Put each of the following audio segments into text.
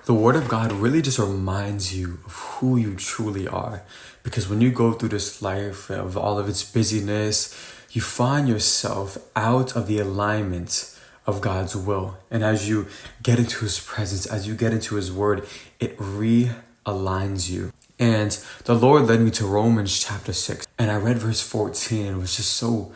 The Word of God really just reminds you of who you truly are. Because when you go through this life of all of its busyness, you find yourself out of the alignment of God's will. And as you get into His presence, as you get into His Word, it realigns you. And the Lord led me to Romans chapter 6. And I read verse 14, and it was just so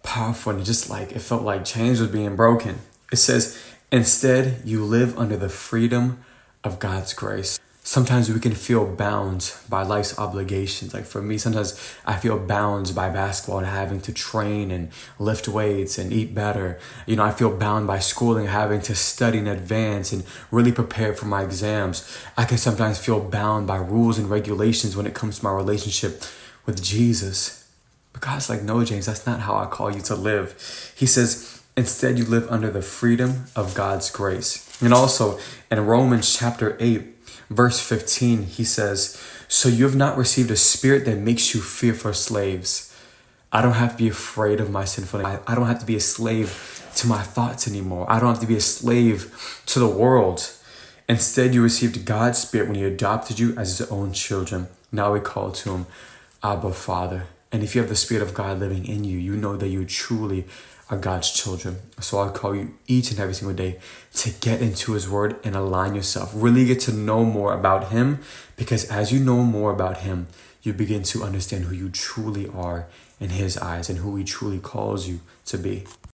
powerful. And it felt like chains was being broken. It says, instead, you live under the freedom of God's grace. Sometimes we can feel bound by life's obligations. Like for me, sometimes I feel bound by basketball and having to train and lift weights and eat better. I feel bound by schooling, having to study in advance and really prepare for my exams. I can sometimes feel bound by rules and regulations when it comes to my relationship with Jesus. But God's like, no, James, that's not how I call you to live. He says, instead, you live under the freedom of God's grace. And also in Romans chapter 8, verse 15, he says, so you have not received a spirit that makes you fear for slaves. I don't have to be afraid of my sinfulness. I don't have to be a slave to my thoughts anymore. I don't have to be a slave to the world. Instead, you received God's spirit when He adopted you as His own children. Now we call to Him Abba, Father. And if you have the Spirit of God living in you, you know that you truly are God's children. So I call you each and every single day to get into His Word and align yourself. Really get to know more about Him, because as you know more about Him, you begin to understand who you truly are in His eyes and who He truly calls you to be.